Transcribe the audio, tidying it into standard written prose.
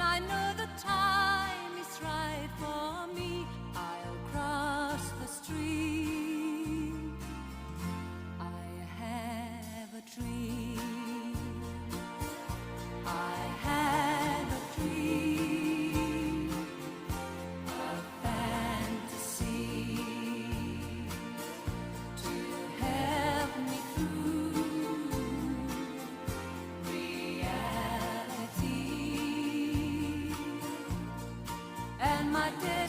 I know the time is right for me, I'll cross the street. I have a dream. I have a dream, a fantasy to help me through reality. And my day